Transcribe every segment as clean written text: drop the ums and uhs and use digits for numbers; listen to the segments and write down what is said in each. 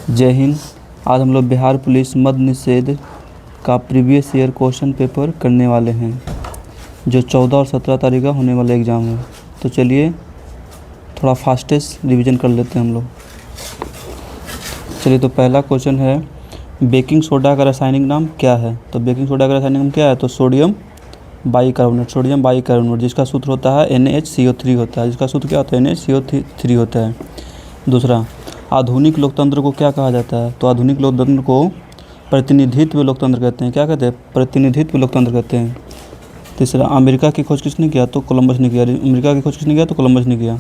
जय हिंद। आज हम लोग बिहार पुलिस मद निषेध का प्रीवियस ईयर क्वेश्चन पेपर करने वाले हैं, जो 14 और 17 तारीख का होने वाला एग्ज़ाम है। तो चलिए थोड़ा फास्टेस्ट रिवीजन कर लेते हैं हम लोग। चलिए, तो पहला क्वेश्चन है, बेकिंग सोडा का रासायनिक नाम क्या है। तो बेकिंग सोडा का रासायनिक नाम क्या है? तो सोडियम बाइकार्बोनेट, जिसका सूत्र होता है NaHCO3 होता है। जिसका सूत्र क्या होता है? NaHCO3 होता है। दूसरा, आधुनिक लोकतंत्र को क्या कहा जाता है? तो आधुनिक लोकतंत्र को प्रतिनिधित्व लोकतंत्र कहते हैं। क्या कहते हैं? प्रतिनिधित्व लोकतंत्र कहते हैं। तीसरा, अमेरिका की खोज किसने किया? तो कोलंबस ने किया। अमेरिका की खोज किसने किया? तो कोलंबस ने किया।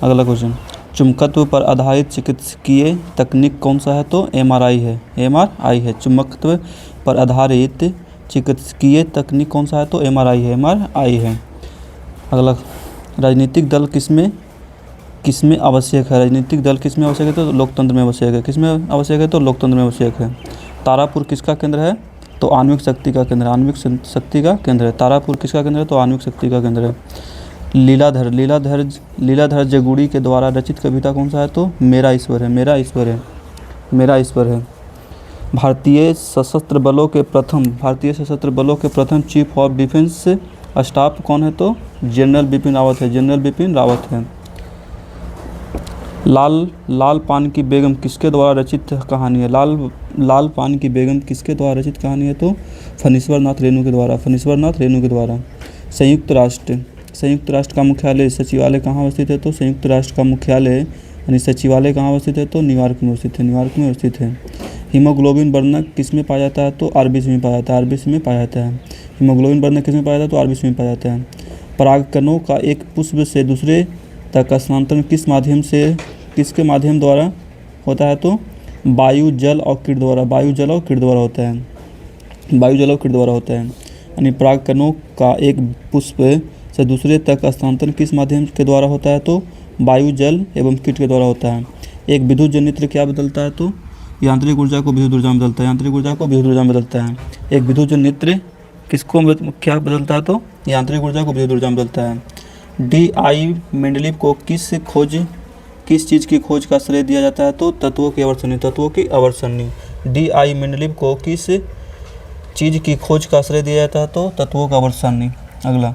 अगला क्वेश्चन, चुंबकत्व पर आधारित चिकित्सकीय तकनीक कौन सा है? तो MRI है। MRI है। चुंबकत्व पर आधारित चिकित्सकीय तकनीक कौन सा है? तो MRI है। MRI है। अगला, राजनीतिक दल किसमें आवश्यक है? राजनीतिक दल किसमें आवश्यक है? तो लोकतंत्र में आवश्यक है। किसमें आवश्यक है? तो लोकतंत्र में आवश्यक है। तारापुर किसका केंद्र है? तो आणविक शक्ति का केंद्र है। आणविक शक्ति का केंद्र है। तारापुर किसका केंद्र है? तो आणविक शक्ति का केंद्र है। लीलाधर जगुड़ी के द्वारा रचित कविता कौन सा है? तो मेरा ईश्वर है। मेरा ईश्वर है। भारतीय सशस्त्र बलों के प्रथम चीफ ऑफ डिफेंस स्टाफ कौन है? तो जनरल बिपिन रावत है। लाल पान की बेगम किसके द्वारा रचित कहानी है? लाल पान की बेगम किसके द्वारा रचित कहानी है? तो फणीश्वर नाथ रेणु के द्वारा। संयुक्त राष्ट्र का मुख्यालय सचिवालय कहाँ अवस्थित है? तो संयुक्त राष्ट्र का मुख्यालय यानी सचिवालय कहाँ अवस्थित है? तो न्यूयॉर्क में अवस्थित है। हीमोग्लोबिन वर्णक किस में पाया जाता है? तो RBC में पाया जाता है। हीमोग्लोबिन वर्णक किस में पाया जाता है? तो RBC में पाया जाता है। परागकणों का एक पुष्प से दूसरे तक स्थानांतरण किसके माध्यम द्वारा होता है? तो वायु, जल और कीट द्वारा होता है। यानी परागकणों का एक पुष्प से दूसरे तक स्थानांतरण किस माध्यम के द्वारा होता है? तो वायु, जल एवं कीट के द्वारा होता है। एक विद्युत जनित्र क्या बदलता है? तो यांत्रिक ऊर्जा को विद्युत ऊर्जा में बदलता है। एक विद्युत जनित्र किसको क्या बदलता है? तो यांत्रिक ऊर्जा को विद्युत ऊर्जा में बदलता है। D.I. मेंडलीव को किस चीज़ की खोज का श्रेय दिया जाता है? तो तत्वों की अवर्सनी। D.I. मेंडलीव को किस चीज़ की खोज का श्रेय दिया जाता है? तो तत्वों का अवर्सनी। अगला,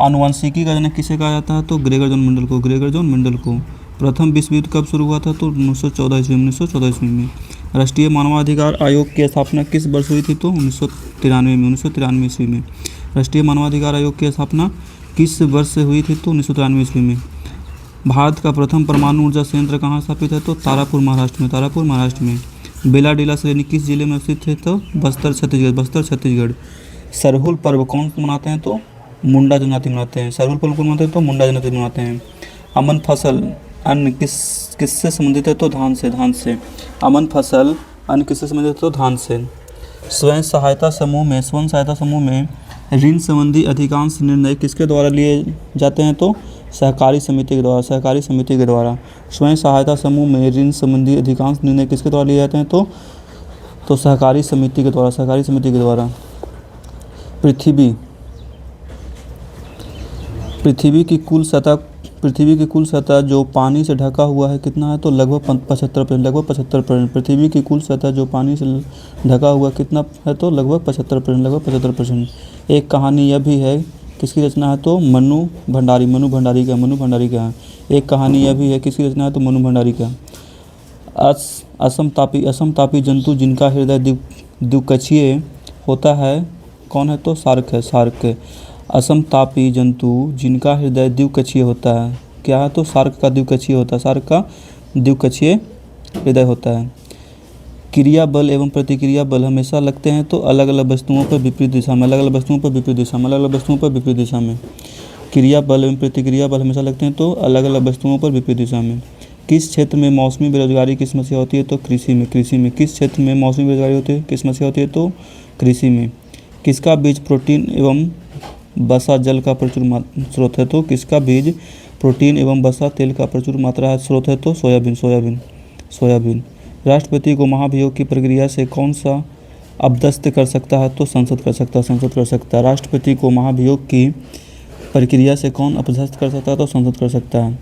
आनुवंशिकी का जनक किसे कहा जाता है? तो ग्रेगर जॉन मेंडल को। प्रथम विश्व युद्ध कब शुरू हुआ था? तो 1914 ईस्वी में। राष्ट्रीय मानवाधिकार आयोग की स्थापना किस वर्ष हुई थी? तो 1993 ईस्वी में। राष्ट्रीय मानवाधिकार आयोग की स्थापना किस वर्ष से हुई थी? तो 1993 ईस्वी में। भारत का प्रथम परमाणु ऊर्जा संयंत्र कहाँ स्थापित है? तो तारापुर महाराष्ट्र में। बेला डेला श्रेणी किस जिले में स्थित है? तो बस्तर छत्तीसगढ़। सरहुल पर्व कौन मनाते हैं? तो मुंडा जनजाति मनाते हैं। अमन फसल अन्न किससे संबंधित है? तो धान से। अमन फसल अन्न किससे संबंधित है? तो धान से। स्वयं सहायता समूह में ऋण संबंधी अधिकांश निर्णय किसके द्वारा लिए जाते हैं? तो सहकारी समिति के द्वारा। स्वयं सहायता समूह में ऋण संबंधी अधिकांश निर्णय किसके द्वारा लिए जाते हैं? तो सहकारी समिति के द्वारा। पृथ्वी की कुल सतह जो पानी से ढका हुआ है कितना है? तो लगभग 75%। पृथ्वी की कुल सतह जो पानी से ढका हुआ कितना है? तो लगभग 75%। एक कहानी यह भी है, किसकी रचना है? तो मनु भंडारी का। एक कहानी यह भी है, किसकी रचना है? तो मनु भंडारी का। असमतापी जंतु जिनका हृदय द्विकक्षीय होता है कौन है? तो शार्क। असमतापी जंतु जिनका हृदय द्विकक्षीय होता है क्या है? तो शार्क का द्विकक्षीय हृदय होता है। क्रिया बल एवं प्रतिक्रिया बल हमेशा लगते हैं तो अलग अलग वस्तुओं पर विपरीत दिशा में। क्रिया बल एवं प्रतिक्रिया बल हमेशा लगते हैं तो अलग अलग वस्तुओं पर विपरीत दिशा में। किस क्षेत्र में मौसमी बेरोजगारी की समस्या होती है? तो कृषि में। किस क्षेत्र में मौसमी बेरोजगारी की समस्या होती है? तो कृषि में। किसका बीज प्रोटीन एवं वसा जल का प्रचुर स्रोत है? तो किसका बीज प्रोटीन एवं वसा तेल का प्रचुर मात्रा स्रोत है? तो सोयाबीन। राष्ट्रपति को महाभियोग की प्रक्रिया से कौन सा अपदस्थ कर सकता है? तो संसद कर सकता है। राष्ट्रपति को महाभियोग की प्रक्रिया से कौन अपदस्थ कर सकता है? तो संसद कर सकता है।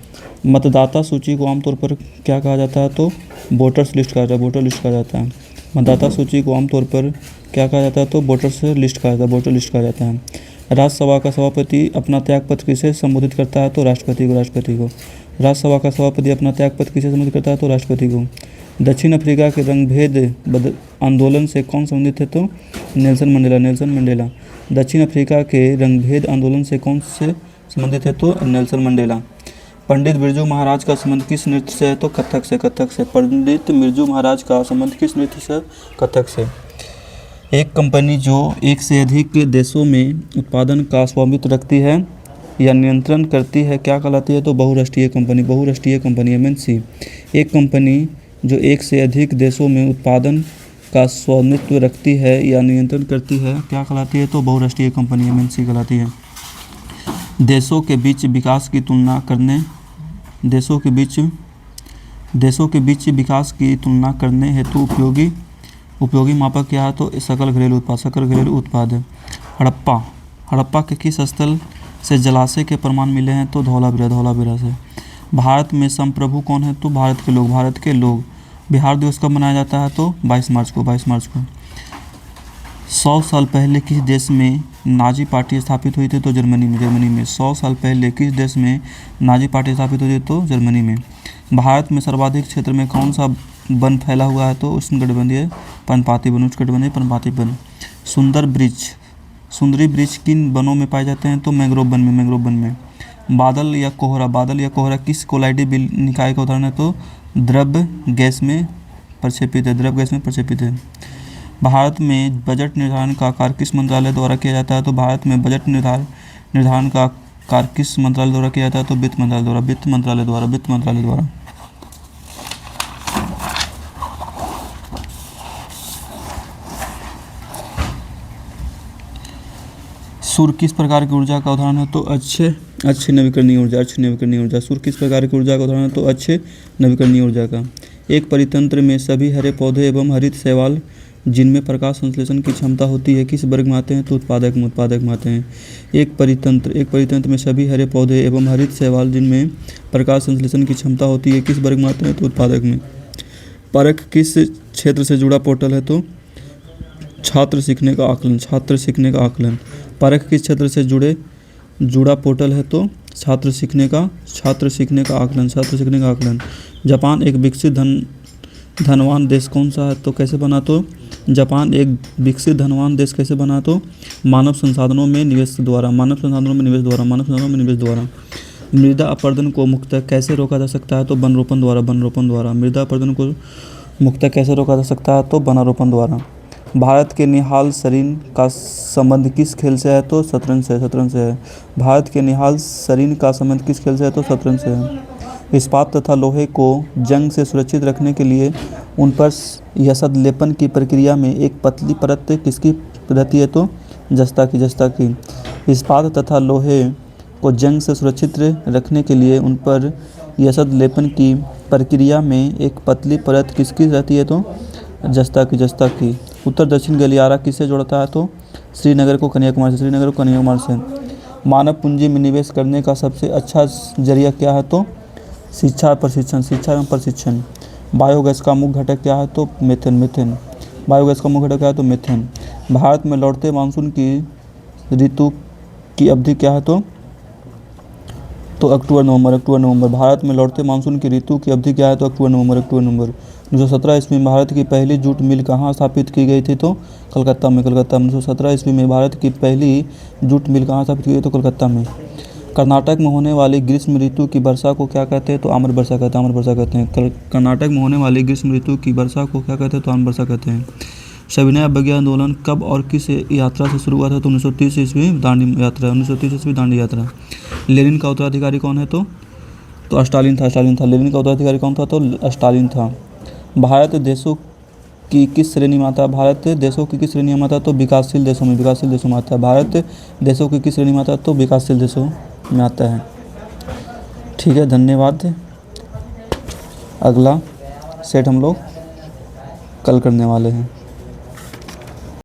मतदाता सूची को आमतौर पर क्या कहा जाता है? तो वोटर्स लिस्ट कहा जाता है, वोटर लिस्ट कहा जाता है। मतदाता सूची को आमतौर पर क्या कहा जाता है? तो वोटर्स लिस्ट कहा जाता है, वोटर लिस्ट कहा जाता है। राज्यसभा का सभापति अपना त्यागपत्र किसे संबोधित करता है? तो राष्ट्रपति को, राष्ट्रपति को। राज्यसभा का सभापति अपना त्यागपत्र किसे संबोधित करता है? तो राष्ट्रपति को। दक्षिण अफ्रीका के रंगभेद आंदोलन से कौन संबंधित है? तो नेल्सन मंडेला, नेल्सन मंडेला। दक्षिण अफ्रीका के रंगभेद आंदोलन से कौन से संबंधित है? तो नेल्सन मंडेला। पंडित बिरजू महाराज का संबंध किस नृत्य से है? तो कथक से, कथक से। पंडित बिरजू महाराज का संबंध किस नृत्य से? कथक से। एक कंपनी जो एक से अधिक देशों में उत्पादन का स्वामित्व रखती है या नियंत्रण करती है क्या कहलाती है? तो बहुराष्ट्रीय कंपनी, बहुराष्ट्रीय कंपनी, MNC। एक कंपनी जो एक से अधिक देशों में उत्पादन का स्वामित्व रखती है या नियंत्रण करती है क्या कहलाती है? तो बहुराष्ट्रीय कंपनी, MNC कहलाती है। देशों के बीच विकास की तुलना करने देशों के बीच विकास की तुलना करने हेतु उपयोगी मापक क्या है? तो सकल घरेलू उत्पाद, सकल घरेलू उत्पाद। हड़प्पा के किस स्थल से जलाशय के प्रमाण मिले हैं? तो धौलावीरा, धौलावीरा से। भारत में संप्रभु कौन है? तो भारत के लोग, भारत के लोग। बिहार दिवस कब मनाया जाता है? तो 22 मार्च को, 22 मार्च को। 100 साल पहले किस देश में नाजी पार्टी स्थापित हुई थी? तो जर्मनी में, जर्मनी में। 100 साल पहले किस देश में नाजी पार्टी स्थापित हुई थी? तो जर्मनी में। भारत में सर्वाधिक क्षेत्र में कौन सा वन फैला हुआ है? तो उष्णकटिबंधीय पर्णपाती वन, उष्णकटिबंधीय पर्णपाती वन। सुंदरी वृक्ष किन वनों में पाए जाते हैं? तो मैंग्रोव वन में, मैंग्रोव वन में। बादल या कोहरा किस कोलाइडी निकाय का उदाहरण है? तो द्रव गैस में प्रक्षेपित है, द्रव गैस में प्रक्षेपित है। भारत में बजट निर्धारण का कार्य किस मंत्रालय द्वारा किया जाता है? तो भारत में बजट निर्धारण का कार्य किस मंत्रालय द्वारा किया जाता है? तो वित्त मंत्रालय द्वारा, वित्त मंत्रालय द्वारा, वित्त मंत्रालय द्वारा। सूर्य किस प्रकार की ऊर्जा का उदाहरण है? तो अच्छे नवीकरणीय ऊर्जा, अच्छी नवीकरणीय ऊर्जा। सूर्य किस प्रकार की ऊर्जा का उदाहरण है? तो अच्छे नवीकरणीय ऊर्जा का। एक परितंत्र में सभी हरे पौधे एवं हरित शैवाल जिनमें प्रकाश संश्लेषण की क्षमता होती है किस वर्ग में आते हैं? तो उत्पादक में, उत्पादक में आते हैं। एक परितंत्र में सभी हरे पौधे एवं हरित शैवाल जिनमें प्रकाश संश्लेषण की क्षमता होती है किस वर्ग में आते हैं? तो उत्पादक में। परख किस क्षेत्र से जुड़ा पोर्टल है? तो छात्र सीखने का आकलन, छात्र सीखने का आकलन। परख किस क्षेत्र से जुड़ा पोर्टल है? तो छात्र सीखने का आकलन, छात्र सीखने का आकलन। जापान एक विकसित धनवान देश कौन सा है? तो कैसे बना? तो जापान एक विकसित धनवान देश कैसे बना? तो मानव संसाधनों में निवेश द्वारा, मानव संसाधनों में निवेश द्वारा। मृदा अपरदन को मुक्तः कैसे रोका जा सकता है? तो वनरोपण द्वारा, वनरोपण द्वारा। मृदा अपरदन को मुक्तः कैसे रोका जा सकता है? तो वनारोपण द्वारा। भारत के निहाल सरीन का संबंध किस खेल से है? तो शतरंज से, शतरंज से है। भारत के निहाल सरीन का संबंध किस खेल से है? तो शतरंज से है। इस्पात तथा लोहे को जंग से सुरक्षित रखने के लिए उन पर यसद लेपन की प्रक्रिया में एक पतली परत किसकी रहती है? तो जस्ता की, जस्ता की। इस्पात तथा लोहे को जंग से सुरक्षित रखने के लिए उन पर यसद लेपन की प्रक्रिया में एक पतली परत किसकी रहती है? तो जस्ता की, जस्ता की। उत्तर दक्षिण गलियारा किससे जोड़ता है? तो श्रीनगर को कन्याकुमारी से, श्रीनगर को कन्याकुमारी से। मानव पूंजी में निवेश करने का सबसे अच्छा जरिया क्या है? तो शिक्षा प्रशिक्षण, शिक्षा एवं प्रशिक्षण। बायोगैस का मुख्य घटक क्या है? तो मीथेन, मीथेन। बायोगैस का मुख्य घटक क्या है? तो मीथेन। भारत में लौटते मानसून की ऋतु की अवधि क्या है? तो अक्टूबर नवंबर। भारत में लौटते मानसून की ऋतु की अवधि क्या है? तो अक्टूबर नवंबर। 1917 ईस्वी में भारत की पहली जूट मिल कहाँ स्थापित की गई थी? तो कलकत्ता में, 1917 ईस्वी में भारत की पहली जूट मिल कहाँ स्थापित की गई? तो कलकत्ता में। कर्नाटक में होने वाली ग्रीष्म ऋतु की वर्षा को क्या कहते हैं? तो आम्र वर्षा कहते हैं, आम्र वर्षा कहते हैं। कर्नाटक में होने वाली ग्रीष्म ऋतु की वर्षा को क्या कहते हैं? तो आम्र वर्षा कहते हैं। सविनय अवज्ञा आंदोलन कब और किस यात्रा से शुरू हुआ था? तो 1930 ईस्वी दांडी यात्रा, 1930 ईस्वी दांडी यात्रा। लेनिन का उत्तराधिकारी कौन है? तो स्टालिन था, स्टालिन था। लेनिन का उत्तराधिकारी कौन था? तो स्टालिन था। भारत देशों की किस श्रेणी में आता है? भारत देशों की किस श्रेणी में आता है? तो विकासशील देशों में, विकासशील देशों में आता है। भारत देशों की किस श्रेणी में आता है? तो विकासशील देशों में आता है। ठीक है, धन्यवाद। अगला सेट हम लोग कल करने वाले हैं।